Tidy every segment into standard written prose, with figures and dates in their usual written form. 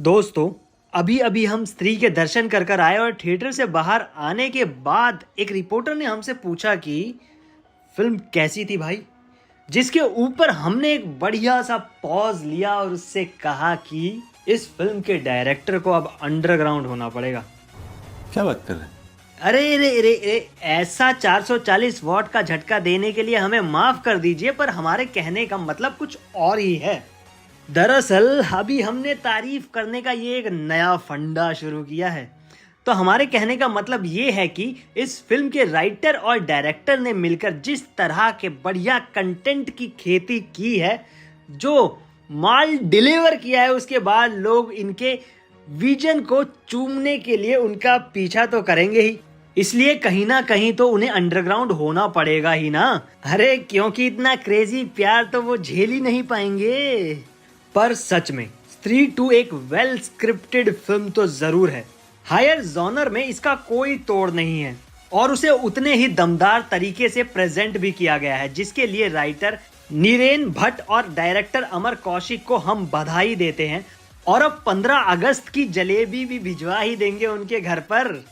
दोस्तों, अभी अभी हम स्त्री के दर्शन कर कर आए और थिएटर से बाहर आने के बाद एक रिपोर्टर ने हमसे पूछा कि फिल्म कैसी थी भाई। जिसके ऊपर हमने एक बढ़िया सा पॉज लिया और उससे कहा कि इस फिल्म के डायरेक्टर को अब अंडरग्राउंड होना पड़ेगा। क्या बात कर रहे हैं? अरे ऐसा 440 वॉट का झटका देने के लिए हमें माफ कर दीजिए, पर हमारे कहने का मतलब कुछ और ही है। दरअसल अभी हमने तारीफ करने का ये एक नया फंडा शुरू किया है। तो हमारे कहने का मतलब ये है कि इस फिल्म के राइटर और डायरेक्टर ने मिलकर जिस तरह के बढ़िया कंटेंट की खेती की है, जो माल डिलीवर किया है, उसके बाद लोग इनके विजन को चूमने के लिए उनका पीछा तो करेंगे ही। इसलिए कहीं ना कहीं तो उन्हें अंडरग्राउंड होना पड़ेगा ही ना। अरे क्योंकि इतना क्रेजी प्यार तो वो झेल ही नहीं पाएंगे। पर सच में स्त्री 2 एक वेल स्क्रिप्टेड फिल्म तो जरूर है। हायर जॉनर में इसका कोई तोड़ नहीं है और उसे उतने ही दमदार तरीके से प्रेजेंट भी किया गया है, जिसके लिए राइटर नीरेन भट्ट और डायरेक्टर अमर कौशिक को हम बधाई देते हैं। और अब 15 अगस्त की जलेबी भी भिजवा ही देंगे उनके घर पर।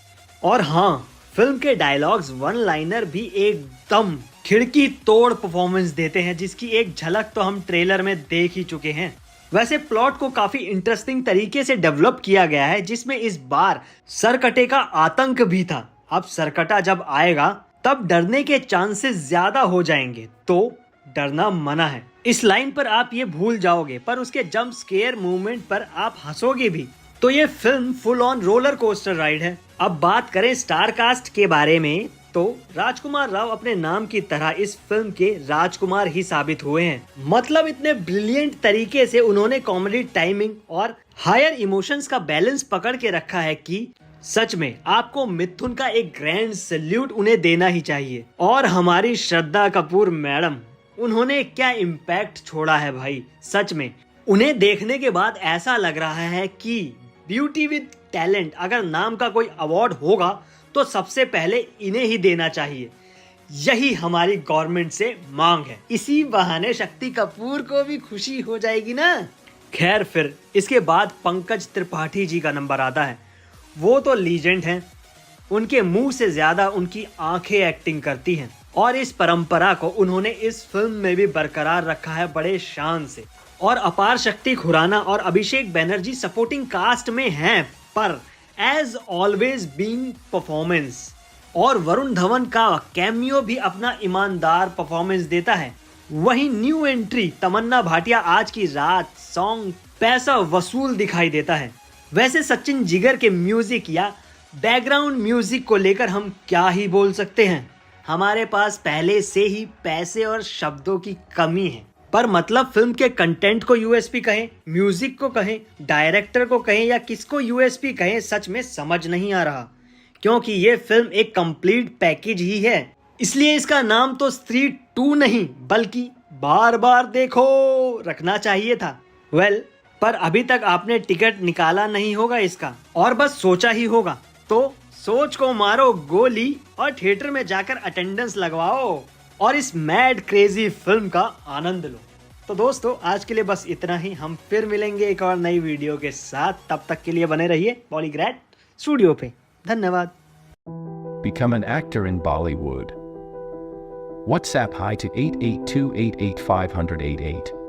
और हाँ, फिल्म के डायलॉग्स वन लाइनर भी एकदम खिड़की तोड़ परफॉर्मेंस देते हैं, जिसकी एक झलक तो हम ट्रेलर में देख ही चुके हैं। वैसे प्लॉट को काफी इंटरेस्टिंग तरीके से डेवलप किया गया है, जिसमें इस बार सरकटे का आतंक भी था। अब सरकटा जब आएगा तब डरने के चांसेस ज्यादा हो जाएंगे, तो डरना मना है। इस लाइन पर आप ये भूल जाओगे, पर उसके जंप स्केयर मूवमेंट पर आप हंसोगे भी। तो ये film full on roller coaster ride है। अब बात करें स्टार कास्ट के बारे में, तो राजकुमार राव अपने नाम की तरह इस फिल्म के राजकुमार ही साबित हुए हैं। मतलब इतने ब्रिलियंट तरीके से उन्होंने कॉमेडी टाइमिंग और हायर इमोशंस का बैलेंस पकड़ के रखा है कि सच में आपको मिथुन का एक ग्रैंड सैल्यूट उन्हें देना ही चाहिए। और हमारी श्रद्धा कपूर मैडम, उन्होंने क्या इम्पैक्ट छोड़ा है भाई। सच में उन्हें देखने के बाद ऐसा लग रहा है कि ब्यूटी विद टैलेंट अगर नाम का कोई अवार्ड होगा तो सबसे पहले इन्हें ही देना चाहिए। यही हमारी गवर्नमेंट से मांग है। इसी बहाने शक्ति कपूर को भी खुशी हो जाएगी ना। खैर, फिर इसके बाद पंकज त्रिपाठी जी का नंबर आता है। वो तो लीजेंड हैं। उनके मुंह से ज्यादा उनकी आंखें एक्टिंग करती हैं और इस परंपरा को उन्होंने इस फिल्म में भी बरकरार रखा है बड़े शान से। और अपार शक्ति खुराना और अभिषेक बैनर्जी सपोर्टिंग कास्ट में हैं, पर एज ऑलवेज बीइंग परफॉर्मेंस। और वरुण धवन का कैमियो भी अपना ईमानदार परफॉर्मेंस देता है। वहीं न्यू एंट्री तमन्ना भाटिया आज की रात सॉन्ग पैसा वसूल दिखाई देता है। वैसे सचिन जिगर के म्यूजिक या बैकग्राउंड म्यूजिक को लेकर हम क्या ही बोल सकते हैं। हमारे पास पहले से ही पैसे और शब्दों की कमी है। पर मतलब फिल्म के कंटेंट को यूएसपी कहें, म्यूजिक को कहें, डायरेक्टर को कहें या किसको यूएसपी कहें, सच में समझ नहीं आ रहा। क्योंकि ये फिल्म एक कंप्लीट पैकेज ही है। इसलिए इसका नाम तो स्त्री 2 नहीं बल्कि बार बार देखो रखना चाहिए था। पर अभी तक आपने टिकट निकाला नहीं होगा इसका और बस सोचा ही होगा। तो सोच को मारो गोली और थिएटर में जाकर अटेंडेंस लगवाओ और इस मैड क्रेजी फिल्म का आनंद लो। तो दोस्तों, आज के लिए बस इतना ही। हम फिर मिलेंगे एक और नई वीडियो के साथ। तब तक के लिए बने रहिए पॉलीग्रैड स्टूडियो पे। धन्यवाद। Become an actor in Bollywood. WhatsApp hi to 8828850088.